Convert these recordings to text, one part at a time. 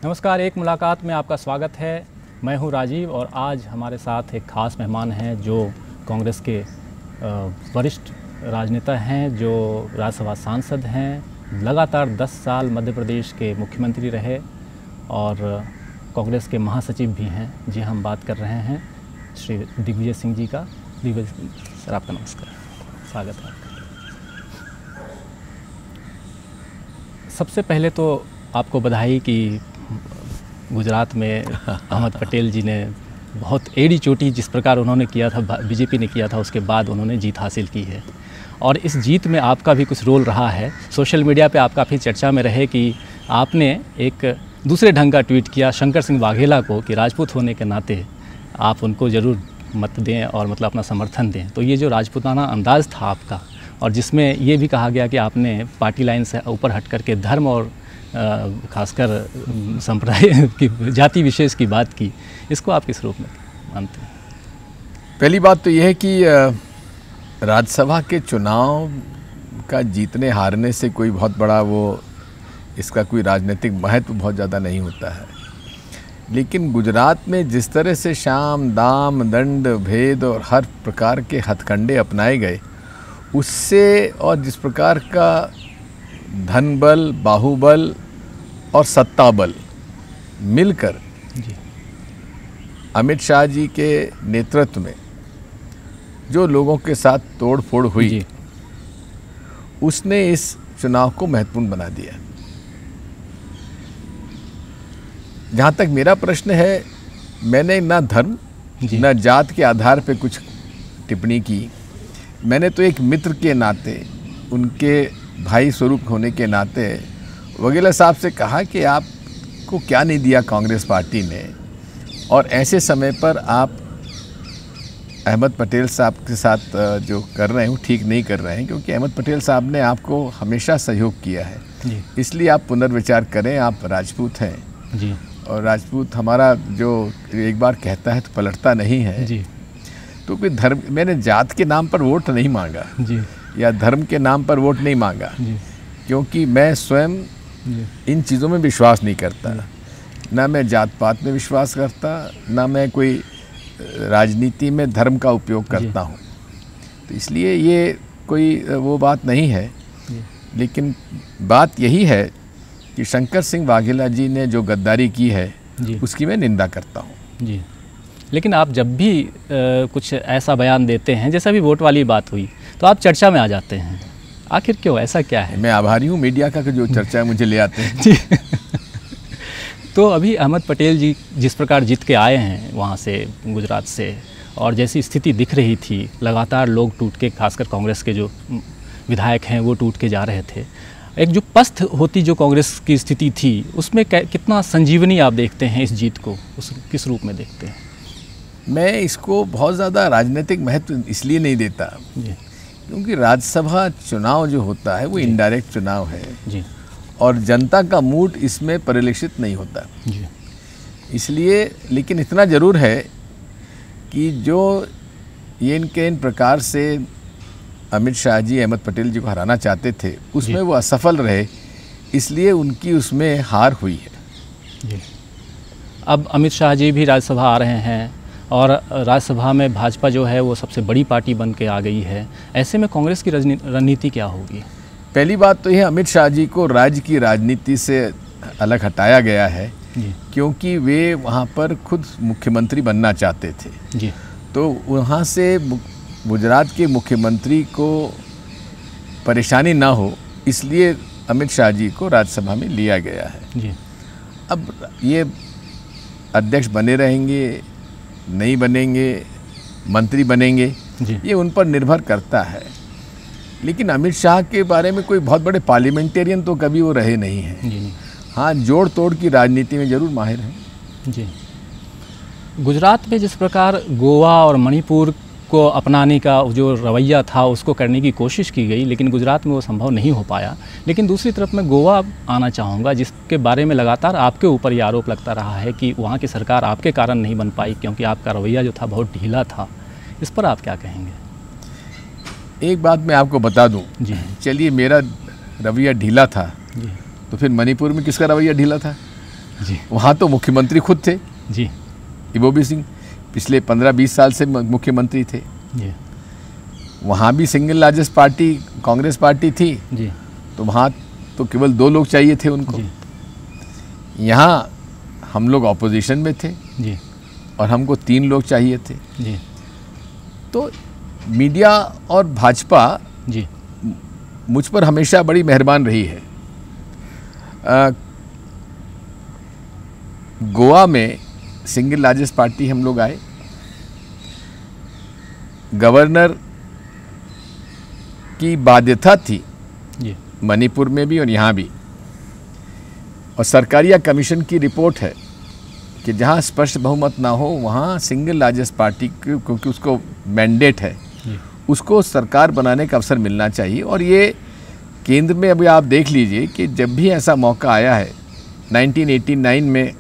नमस्कार, एक मुलाकात में आपका स्वागत है। मैं हूं राजीव और आज हमारे साथ एक ख़ास मेहमान हैं जो कांग्रेस के वरिष्ठ राजनेता हैं, जो राज्यसभा सांसद हैं, लगातार 10 साल मध्य प्रदेश के मुख्यमंत्री रहे और कांग्रेस के महासचिव भी हैं। जी, हम बात कर रहे हैं श्री दिग्विजय सिंह जी का। दिग्विजय सर, आपका नमस्कार, स्वागत है आपका। सबसे पहले तो आपको बधाई कि गुजरात में अहमद पटेल जी ने बहुत एड़ी चोटी जिस प्रकार उन्होंने किया था, बीजेपी ने किया था, उसके बाद उन्होंने जीत हासिल की है और इस जीत में आपका भी कुछ रोल रहा है। सोशल मीडिया पे आप काफ़ी चर्चा में रहे कि आपने एक दूसरे ढंग का ट्वीट किया शंकर सिंह वाघेला को कि राजपूत होने के नाते आप उनको ज़रूर मत दें और मतलब अपना समर्थन दें। तो ये जो राजपूताना अंदाज़ था आपका, और जिसमें ये भी कहा गया कि आपने पार्टी लाइन से ऊपर हट करके धर्म और खासकर संप्रदाय की जाति विशेष की बात की, इसको आप किस रूप में मानते हैं? पहली बात तो यह है कि राज्यसभा के चुनाव का जीतने हारने से कोई बहुत बड़ा इसका कोई राजनीतिक महत्व बहुत ज़्यादा नहीं होता है। लेकिन गुजरात में जिस तरह से साम दाम दंड भेद और हर प्रकार के हथकंडे अपनाए गए, उससे और जिस प्रकार का धन बल, बाहुबल और सत्ता बल मिलकर अमित शाह जी के नेतृत्व में जो लोगों के साथ तोड़ फोड़ हुई, उसने इस चुनाव को महत्वपूर्ण बना दिया। जहाँ तक मेरा प्रश्न है, मैंने ना धर्म ना जात के आधार पे कुछ टिप्पणी की। मैंने तो एक मित्र के नाते, उनके भाई स्वरूप होने के नाते वाघेला साहब से कहा कि आपको क्या नहीं दिया कांग्रेस पार्टी ने, और ऐसे समय पर आप अहमद पटेल साहब के साथ जो कर रहे हैं वो ठीक नहीं कर रहे हैं, क्योंकि अहमद पटेल साहब ने आपको हमेशा सहयोग किया है। इसलिए आप पुनर्विचार करें। आप राजपूत हैं जी, और राजपूत हमारा जो एक बार कहता है तो पलटता नहीं है जी। तो कोई धर्म, मैंने जात के नाम पर वोट नहीं मांगा जी, या धर्म के नाम पर वोट नहीं मांगा जी, क्योंकि मैं स्वयं इन चीज़ों में विश्वास नहीं करता। ना मैं जात पात में विश्वास करता, ना मैं कोई राजनीति में धर्म का उपयोग करता हूँ। तो इसलिए ये कोई वो बात नहीं है। लेकिन बात यही है कि शंकर सिंह वाघेला जी ने जो गद्दारी की है उसकी मैं निंदा करता हूँ जी। लेकिन आप जब भी कुछ ऐसा बयान देते हैं, जैसा भी वोट वाली बात हुई, तो आप चर्चा में आ जाते हैं। आखिर क्यों, ऐसा क्या है? मैं आभारी हूँ मीडिया का कि जो चर्चा मुझे ले आते हैं जी। तो अभी अहमद पटेल जी जिस प्रकार जीत के आए हैं वहाँ से, गुजरात से, और जैसी स्थिति दिख रही थी, लगातार लोग टूट के, खासकर कांग्रेस के जो विधायक हैं वो टूट के जा रहे थे। एक जो पस्त होती जो कांग्रेस की स्थिति थी, उसमें कितना संजीवनी आप देखते हैं इस जीत को, उस किस रूप में देखते हैं? मैं इसको बहुत ज़्यादा राजनीतिक महत्व इसलिए नहीं देता जी, क्योंकि राज्यसभा चुनाव जो होता है वो इनडायरेक्ट चुनाव है जी, और जनता का मूड इसमें परिलक्षित नहीं होता जी। इसलिए, लेकिन इतना ज़रूर है कि जो ये इन प्रकार से अमित शाह जी अहमद पटेल जी को हराना चाहते थे, उसमें वो असफल रहे, इसलिए उनकी उसमें हार हुई है जी। अब अमित शाह जी भी राज्यसभा आ रहे हैं और राज्यसभा में भाजपा जो है वो सबसे बड़ी पार्टी बन के आ गई है। ऐसे में कांग्रेस की रणनीति क्या होगी? पहली बात तो यह, अमित शाह जी को राज्य की राजनीति से अलग हटाया गया है क्योंकि वे वहाँ पर खुद मुख्यमंत्री बनना चाहते थे जी। तो वहाँ से गुजरात के मुख्यमंत्री को परेशानी ना हो, इसलिए अमित शाह जी को राज्यसभा में लिया गया है जी। अब ये अध्यक्ष बने रहेंगे, नहीं बनेंगे, मंत्री बनेंगे, ये उन पर निर्भर करता है। लेकिन अमित शाह के बारे में कोई बहुत बड़े पार्लियामेंटेरियन तो कभी वो रहे नहीं हैं। हाँ, जोड़ तोड़ की राजनीति में ज़रूर माहिर हैं जी। गुजरात में जिस प्रकार गोवा और मणिपुर को अपनाने का जो रवैया था उसको करने की कोशिश की गई, लेकिन गुजरात में वो संभव नहीं हो पाया। लेकिन दूसरी तरफ मैं गोवा आना चाहूँगा, जिसके बारे में लगातार आपके ऊपर ये आरोप लगता रहा है कि वहाँ की सरकार आपके कारण नहीं बन पाई क्योंकि आपका रवैया जो था बहुत ढीला था। इस पर आप क्या कहेंगे? एक बात मैं आपको बता दूं जी। चलिए, मेरा रवैया ढीला था जी, तो फिर मणिपुर में किसका रवैया ढीला था? जी वहाँ तो मुख्यमंत्री खुद थे जी इबोबी सिंह, पिछले 15-20 साल से मुख्यमंत्री थे। जी वहाँ भी single largest party Congress party थी, जी तो वहाँ तो केवल 2 लोग चाहिए थे उनको। जी यहाँ हम लोग ऑपोजिशन में थे जी और हमको 3 लोग चाहिए थे। जी तो मीडिया और भाजपा जी मुझ पर हमेशा बड़ी मेहरबान रही है। गोवा में सिंगल लार्जेस्ट पार्टी हम लोग आए, गवर्नर की बाध्यता थी जी मणिपुर में भी और यहाँ भी, और सरकारिया कमीशन की रिपोर्ट है कि जहाँ स्पष्ट बहुमत ना हो वहाँ सिंगल लार्जेस्ट पार्टी क्योंकि उसको मैंडेट है, जी उसको सरकार बनाने का अवसर मिलना चाहिए। और ये केंद्र में अभी आप देख लीजिए कि जब भी ऐसा मौका आया है, 1989 में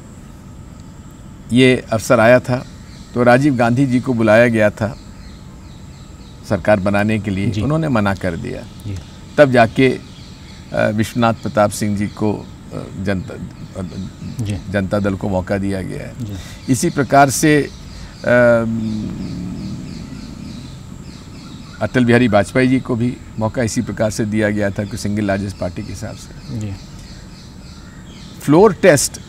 ये अवसर आया था तो राजीव गांधी जी को बुलाया गया था सरकार बनाने के लिए, उन्होंने मना कर दिया। जी तब जाके विश्वनाथ प्रताप सिंह जी को जनता दल को मौका दिया गया है। इसी प्रकार से अटल बिहारी वाजपेयी जी को भी मौका इसी प्रकार से दिया गया था कि सिंगल लार्जेस्ट पार्टी के हिसाब से। जी फ्लोर टेस्ट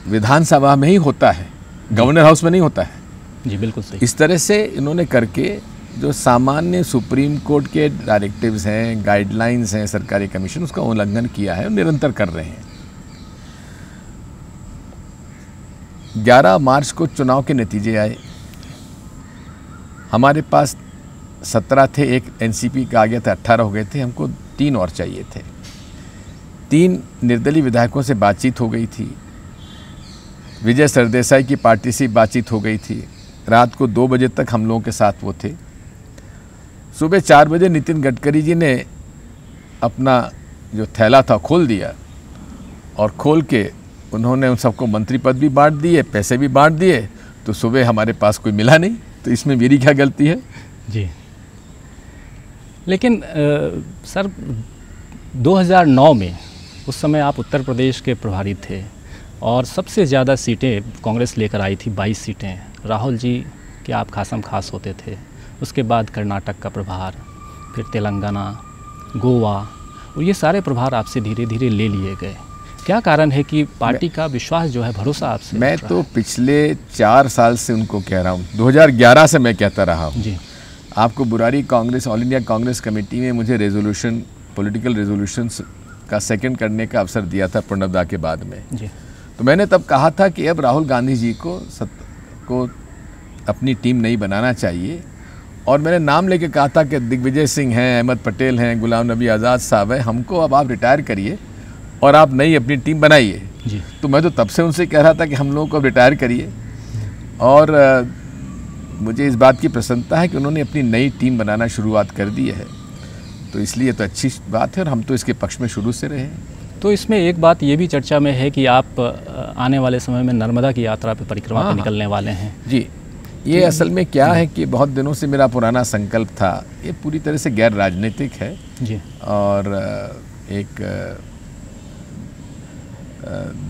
विधानसभा में ही होता है, गवर्नर हाउस में नहीं होता है। जी बिल्कुल सही। इस तरह से इन्होंने करके जो सामान्य सुप्रीम कोर्ट के डायरेक्टिव्स हैं, गाइडलाइंस हैं सरकारी कमीशन, उसका उल्लंघन किया है और निरंतर कर रहे हैं। 11 मार्च को चुनाव के नतीजे आए, हमारे पास 17 थे, एक एनसीपी का आ गया था, 18 हो गए थे, हमको 3 और चाहिए थे। 3 निर्दलीय विधायकों से बातचीत हो गई थी, विजय सरदेसाई की पार्टी से बातचीत हो गई थी, रात को 2 बजे तक हम लोगों के साथ वो थे। सुबह 4 बजे नितिन गडकरी जी ने अपना जो थैला था खोल दिया और खोल के उन्होंने उन सबको मंत्री पद भी बांट दिए, पैसे भी बांट दिए। तो सुबह हमारे पास कोई मिला नहीं, तो इसमें मेरी क्या गलती है? जी लेकिन सर 2009 में उस समय आप उत्तर प्रदेश के प्रभारी थे और सबसे ज़्यादा सीटें कांग्रेस लेकर आई थी, 22 सीटें। राहुल जी के आप खासम खास होते थे। उसके बाद कर्नाटक का प्रभार, फिर तेलंगाना, गोवा, और ये सारे प्रभार आपसे धीरे धीरे ले लिए गए। क्या कारण है कि पार्टी का विश्वास जो है, भरोसा आपसे? मैं तो पिछले 4 साल से उनको कह रहा हूँ, 2011 से मैं कहता रहा हूँ जी। आपको Burari Congress, all India Congress committee में मुझे रेजोल्यूशन, पॉलिटिकल रेजोल्यूशंस का सेकंड करने का अवसर दिया था प्रणब दा के बाद में जी। तो मैंने तब कहा था कि अब राहुल गांधी जी को अपनी टीम नहीं बनाना चाहिए। और मैंने नाम लेके कहा था कि दिग्विजय सिंह हैं, अहमद पटेल हैं, गुलाम नबी आज़ाद साहब हैं, हमको अब आप रिटायर करिए और आप नई अपनी टीम बनाइए। जी। तो मैं तो तब से उनसे कह रहा था कि हम लोगों को अब रिटायर करिए। और मुझे इस बात की प्रसन्नता है कि उन्होंने अपनी नई टीम बनाना शुरुआत कर दी है, तो इसलिए तो अच्छी बात है और हम तो इसके पक्ष में शुरू से रहे हैं। तो इसमें एक बात ये भी चर्चा में है कि आप आने वाले समय में नर्मदा की यात्रा पे परिक्रमा पे निकलने वाले हैं। जी, ये असल में क्या है कि बहुत दिनों से मेरा पुराना संकल्प था, ये पूरी तरह से गैर राजनीतिक है जी। और एक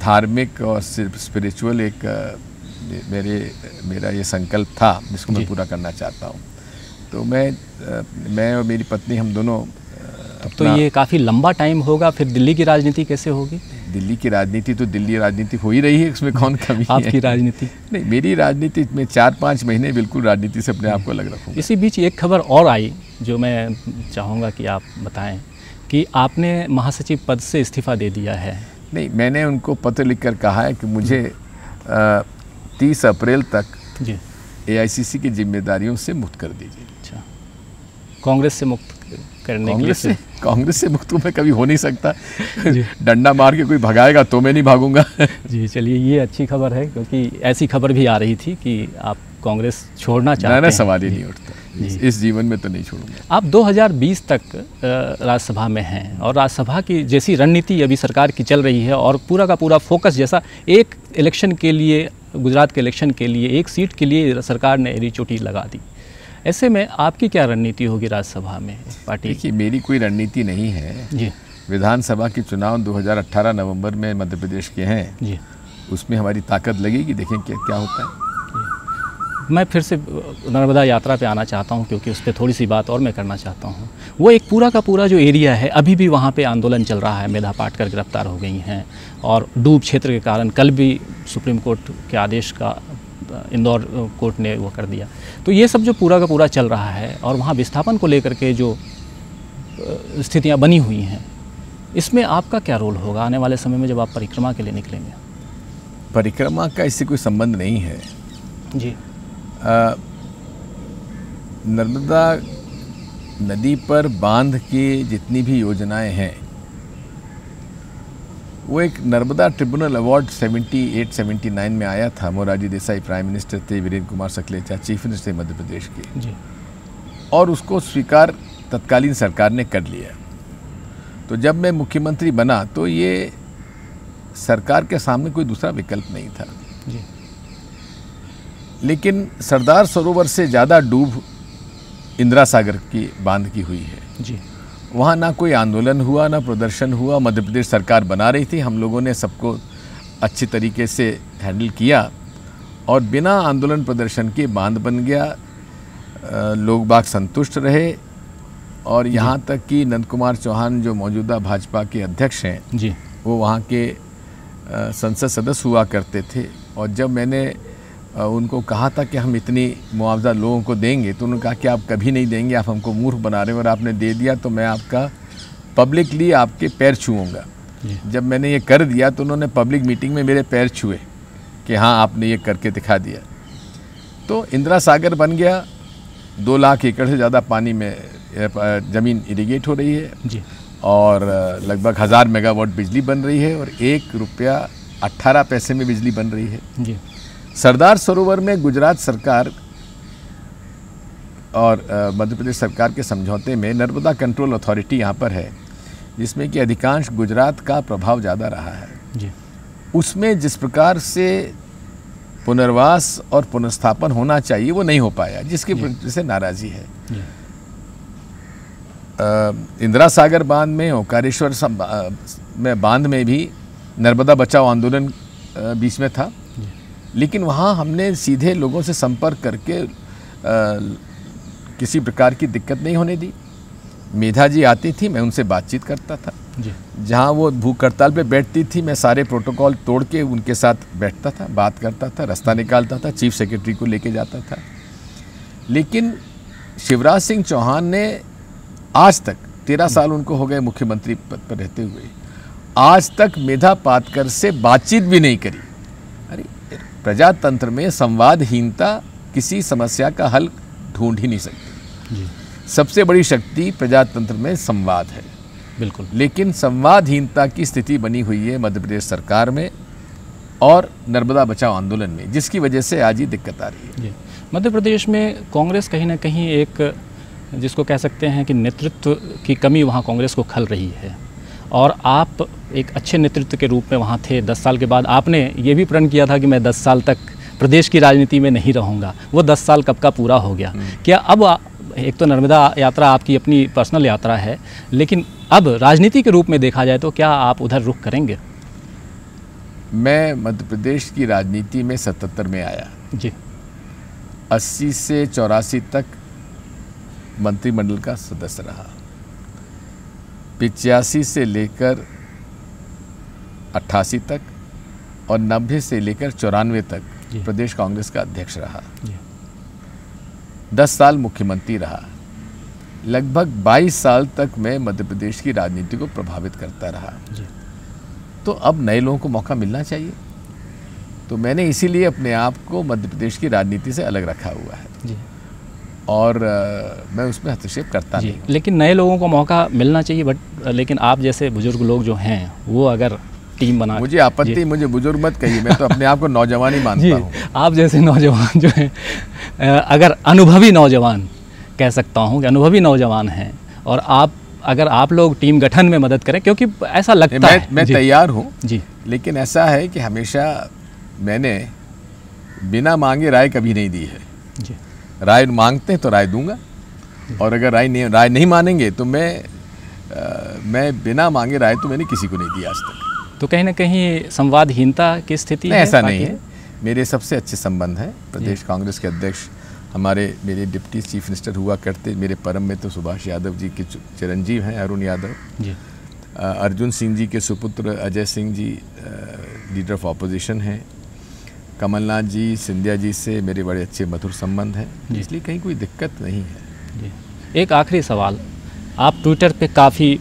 धार्मिक और स्पिरिचुअल एक मेरा ये संकल्प था जिसको मैं पूरा करना चाहता हूँ। तो मैं और मेरी पत्नी हम दोनों तो ये काफ़ी लंबा टाइम होगा, फिर दिल्ली की राजनीति कैसे होगी? दिल्ली की राजनीति तो दिल्ली राजनीति हो ही रही है, उसमें कौन कमी है? आपकी राजनीति? नहीं, मेरी राजनीति में 4-5 महीने बिल्कुल राजनीति से अपने आप को अलग रखूँगा। इसी बीच एक खबर और आई जो मैं चाहूँगा कि आप बताएं कि आपने महासचिव पद से इस्तीफ़ा दे दिया है। नहीं, मैंने उनको पत्र लिखकर कहा है कि मुझे 30 अप्रैल तक जी एआईसीसी की जिम्मेदारियों से मुक्त कर दीजिए। अच्छा, कांग्रेस से मुक्त करने के लिए? कांग्रेस से मुक्त मैं कभी हो नहीं सकता। डंडा मार के कोई भगाएगा तो मैं नहीं भागूंगा। जी, चलिए, ये अच्छी खबर है, क्योंकि ऐसी खबर भी आ रही थी कि आप कांग्रेस छोड़ना चाहते हैं। सवाल ही नहीं उठता, इस जीवन में तो नहीं छोड़ूंगा। आप 2020 तक राज्यसभा में हैं और राज्यसभा की जैसी रणनीति अभी सरकार की चल रही है और पूरा का पूरा फोकस जैसा एक इलेक्शन के लिए, गुजरात के इलेक्शन के लिए, एक सीट के लिए सरकार ने एड़ी चोटी लगा दी। ऐसे में आपकी क्या रणनीति होगी राज्यसभा में पार्टी? देखिए, मेरी कोई रणनीति नहीं है जी। विधानसभा के चुनाव 2018 नवंबर में मध्य प्रदेश के हैं जी। उसमें हमारी ताकत लगेगी, देखें क्या होता है। मैं फिर से नर्मदा यात्रा पे आना चाहता हूँ क्योंकि उस पर थोड़ी सी बात और मैं करना चाहता हूँ। वो एक पूरा का पूरा जो एरिया है अभी भी वहाँ पे आंदोलन चल रहा है। मेधा पाटकर गिरफ्तार हो गई हैं और डूब क्षेत्र के कारण कल भी सुप्रीम कोर्ट के आदेश का इंदौर कोर्ट ने वो कर दिया। तो ये सब जो पूरा का पूरा चल रहा है और वहाँ विस्थापन को लेकर के जो स्थितियाँ बनी हुई हैं, इसमें आपका क्या रोल होगा आने वाले समय में जब आप परिक्रमा के लिए निकलेंगे? परिक्रमा का इससे कोई संबंध नहीं है जी। नर्मदा नदी पर बांध की जितनी भी योजनाएं हैं वो एक नर्मदा ट्रिब्यूनल अवार्ड 78-79 में आया था। मोरारजी देसाई प्राइम मिनिस्टर थे, वीरेंद्र कुमार सकलेचा चीफ मिनिस्टर थे मध्य प्रदेश के जी। और उसको स्वीकार तत्कालीन सरकार ने कर लिया। तो जब मैं मुख्यमंत्री बना तो ये सरकार के सामने कोई दूसरा विकल्प नहीं था जी। लेकिन सरदार सरोवर से ज़्यादा डूब इंदिरा सागर की बांध की हुई है जी। वहाँ ना कोई आंदोलन हुआ ना प्रदर्शन हुआ। मध्य प्रदेश सरकार बना रही थी, हम लोगों ने सबको अच्छी तरीके से हैंडल किया और बिना आंदोलन प्रदर्शन के बांध बन गया। लोग बाग संतुष्ट रहे और यहाँ तक कि नंद कुमार चौहान जो मौजूदा भाजपा के अध्यक्ष हैं जी, वो वहाँ के संसद सदस्य हुआ करते थे और जब मैंने उनको कहा था कि हम इतनी मुआवजा लोगों को देंगे तो उन्होंने कहा कि आप कभी नहीं देंगे, आप हमको मूर्ख बना रहे हो और आपने दे दिया तो मैं आपका पब्लिकली आपके पैर छूऊंगा। जब मैंने ये कर दिया तो उन्होंने पब्लिक मीटिंग में मेरे पैर छुए कि हाँ आपने ये करके दिखा दिया। तो इंदिरा सागर बन गया, 2 लाख एकड़ से ज़्यादा पानी में ज़मीन इरीगेट हो रही है जी। और लगभग 1000 मेगावाट बिजली बन रही है और 1 रुपया 18 पैसे में बिजली बन रही है जी। सरदार सरोवर में गुजरात सरकार और मध्य प्रदेश सरकार के समझौते में नर्मदा कंट्रोल अथॉरिटी यहाँ पर है जिसमें कि अधिकांश गुजरात का प्रभाव ज़्यादा रहा है जी। उसमें जिस प्रकार से पुनर्वास और पुनर्स्थापन होना चाहिए वो नहीं हो पाया, जिसकी वजह से नाराज़ी है। इंदिरा सागर बांध में, ओंकारेश्वर में बांध में भी नर्मदा बचाओ आंदोलन बीच में था, लेकिन वहाँ हमने सीधे लोगों से संपर्क करके किसी प्रकार की दिक्कत नहीं होने दी। मेधा जी आती थी, मैं उनसे बातचीत करता था जी। जहाँ वो भूख हड़ताल पे बैठती थी मैं सारे प्रोटोकॉल तोड़ के उनके साथ बैठता था, बात करता था, रास्ता निकालता था, चीफ सेक्रेटरी को लेके जाता था। लेकिन शिवराज सिंह चौहान ने आज तक 13 साल उनको हो गए मुख्यमंत्री पद पर रहते हुए, आज तक मेधा पाटकर से बातचीत भी नहीं करी। अरे प्रजातंत्र में संवादहीनता किसी समस्या का हल ढूंढ ही नहीं सकती जी। सबसे बड़ी शक्ति प्रजातंत्र में संवाद है। बिल्कुल। लेकिन संवादहीनता की स्थिति बनी हुई है मध्य प्रदेश सरकार में और नर्मदा बचाओ आंदोलन में, जिसकी वजह से आज ही दिक्कत आ रही है जी। मध्य प्रदेश में कांग्रेस कहीं ना कहीं एक जिसको कह सकते हैं कि नेतृत्व की कमी वहाँ कांग्रेस को खल रही है और आप एक अच्छे नेतृत्व के रूप में वहाँ थे। 10 साल के बाद आपने ये भी प्रण किया था कि मैं 10 साल तक प्रदेश की राजनीति में नहीं रहूँगा। वो 10 साल कब का पूरा हो गया। क्या अब एक तो नर्मदा यात्रा आपकी अपनी पर्सनल यात्रा है, लेकिन अब राजनीति के रूप में देखा जाए तो क्या आप उधर रुख करेंगे? मैं मध्य प्रदेश की राजनीति में 77 में आया जी। 80 से 84 तक मंत्रिमंडल का सदस्य रहा, 85 से लेकर 88 तक और 90 से लेकर 94 तक प्रदेश कांग्रेस का अध्यक्ष रहा। 10 साल मुख्यमंत्री रहा। लगभग 22 साल तक मैं मध्य प्रदेश की राजनीति को प्रभावित करता रहा। तो अब नए लोगों को मौका मिलना चाहिए, तो मैंने इसीलिए अपने आप को मध्य प्रदेश की राजनीति से अलग रखा हुआ है जी। और मैं उसमें हस्तक्षेप करता नहीं हूँ। लेकिन नए लोगों को मौका मिलना चाहिए, बट लेकिन आप जैसे बुजुर्ग लोग जो हैं वो अगर टीम बना, मुझे आपत्ति, मुझे बुजुर्ग मत कहिए, मैं तो अपने आप को नौजवान ही मानता हूँ। आप जैसे नौजवान जो हैं, अगर अनुभवी नौजवान कह सकता हूँ कि अनुभवी नौजवान हैं और अगर आप लोग टीम गठन में मदद करें, क्योंकि ऐसा लगता है मैं तैयार हूँ जी। लेकिन ऐसा है कि हमेशा मैंने बिना मांगे राय कभी नहीं दी है जी। राय मांगते हैं तो राय दूंगा और अगर राय नहीं मानेंगे तो मैं मैं बिना मांगे राय तो मैंने किसी को नहीं दी आज तक। तो कहीं ना कहीं संवादहीनता की स्थिति है? ऐसा नहीं है, मेरे सबसे अच्छे संबंध हैं। प्रदेश कांग्रेस के अध्यक्ष मेरे डिप्टी चीफ मिनिस्टर हुआ करते मेरे परम में तो सुभाष यादव जी के चिरंजीव हैं, अरुण यादव जी। अर्जुन सिंह जी के सुपुत्र Ajay Singh ji leader of opposition हैं। कमलनाथ जी, सिंधिया जी से मेरे बड़े अच्छे मधुर संबंध हैं, इसलिए कहीं कोई दिक्कत नहीं है जी। एक आखिरी सवाल, आप ट्विटर पे काफ़ी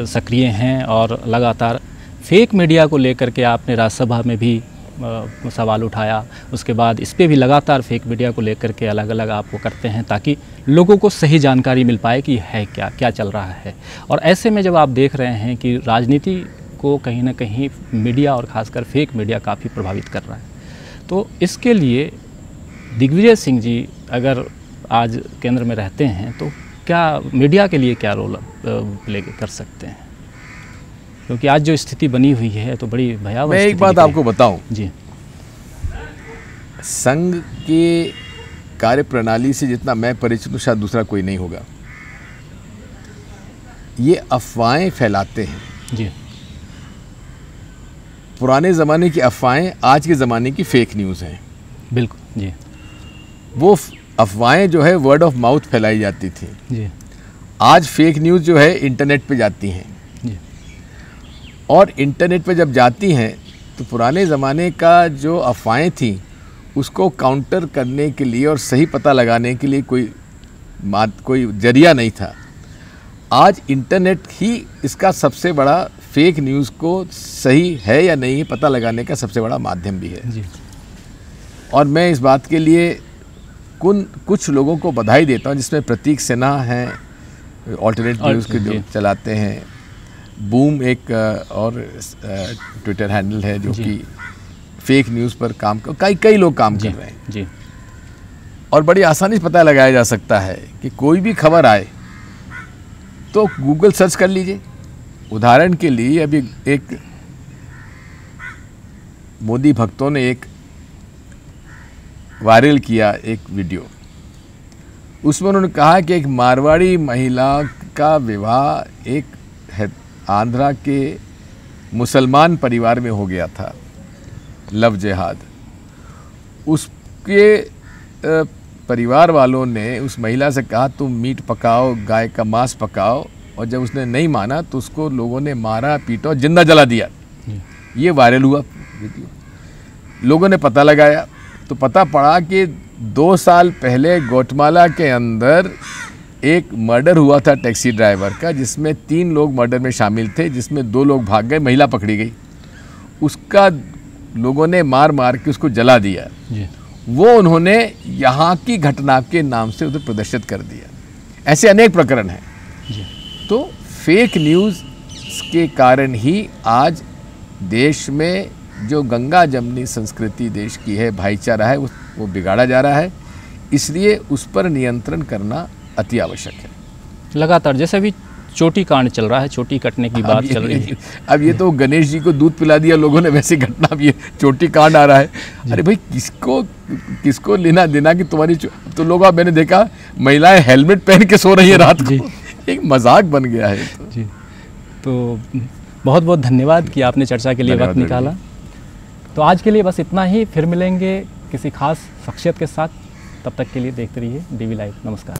सक्रिय हैं और लगातार फेक मीडिया को लेकर के आपने राज्यसभा में भी सवाल उठाया, उसके बाद इस पे भी लगातार फेक मीडिया को लेकर के अलग अलग आप वो करते हैं ताकि लोगों को सही जानकारी मिल पाए कि है क्या क्या चल रहा है। और ऐसे में जब आप देख रहे हैं कि राजनीति को कहीं ना कहीं मीडिया और ख़ासकर फेक मीडिया काफ़ी प्रभावित कर रहा है, तो इसके लिए दिग्विजय सिंह जी अगर आज केंद्र में रहते हैं तो क्या मीडिया के लिए क्या रोल प्ले कर सकते हैं? क्योंकि आज जो स्थिति बनी हुई है तो बड़ी भयावह। मैं एक बात आपको बताऊं जी, संघ के कार्य प्रणाली से जितना मैं परिचित हूं शायद दूसरा कोई नहीं होगा। ये अफवाहें फैलाते हैं जी। पुराने ज़माने की अफवाहें आज के ज़माने की फेक न्यूज़ हैं। बिल्कुल जी। वो अफवाहें जो है वर्ड ऑफ माउथ फैलाई जाती थी जी, आज फेक न्यूज़ जो है इंटरनेट पे जाती हैं जी। और इंटरनेट पे जब जाती हैं तो पुराने ज़माने का जो अफवाहें थी उसको काउंटर करने के लिए और सही पता लगाने के लिए कोई जरिया नहीं था। आज इंटरनेट ही इसका सबसे बड़ा फेक न्यूज़ को सही है या नहीं पता लगाने का सबसे बड़ा माध्यम भी है जी। और मैं इस बात के लिए कुछ लोगों को बधाई देता हूँ, जिसमें प्रतीक सिन्हा हैं ऑल्टरनेट न्यूज़ के जो चलाते हैं, बूम एक और ट्विटर हैंडल है जो कि फेक न्यूज़ पर काम कई लोग काम कर रहे हैं जी। और बड़ी आसानी से पता लगाया जा सकता है कि कोई भी खबर आए तो गूगल सर्च कर लीजिए। उदाहरण के लिए अभी एक मोदी भक्तों ने एक वायरल किया एक वीडियो, उसमें उन्होंने कहा कि एक मारवाड़ी महिला का विवाह एक आंध्रा के मुसलमान परिवार में हो गया था, लव जिहाद। उसके परिवार वालों ने उस महिला से कहा तुम मीट पकाओ, गाय का मांस पकाओ, और जब उसने नहीं माना तो उसको लोगों ने मारा, पीटा और जिंदा जला दिया। ये वायरल हुआ वीडियो। लोगों ने पता लगाया तो पता पड़ा कि 2 साल पहले गौटमाला के अंदर एक मर्डर हुआ था टैक्सी ड्राइवर का, जिसमें 3 लोग मर्डर में शामिल थे, जिसमें 2 लोग भाग गए, महिला पकड़ी गई। उसका लोगों ने मार के उसको जला दिया जी। वो उन्होंने यहाँ की घटना के नाम से उधर प्रदर्शित कर दिया। ऐसे अनेक प्रकरण हैं जी। तो फेक न्यूज़ के कारण ही आज देश में जो गंगा जमनी संस्कृति देश की है, भाईचारा है, वो बिगाड़ा जा रहा है। इसलिए उस पर नियंत्रण करना अति आवश्यक है। लगातार जैसे अभी चोटी कांड चल रहा है, चोटी कटने की बात चल रही है। अब ये तो गणेश जी को दूध पिला दिया लोगों ने, वैसी घटना अब ये चोटी कांड आ रहा है। अरे भाई किसको लेना देना कि तुम्हारी तो लोग, मैंने देखा महिलाएं हेलमेट पहन के सो रही है रात को, एक मजाक बन गया है जी। तो बहुत बहुत धन्यवाद कि आपने चर्चा के लिए वक्त निकाला। तो आज के लिए बस इतना ही, फिर मिलेंगे किसी खास शख्सियत के साथ। तब तक के लिए देखते रहिए DV लाइव। नमस्कार।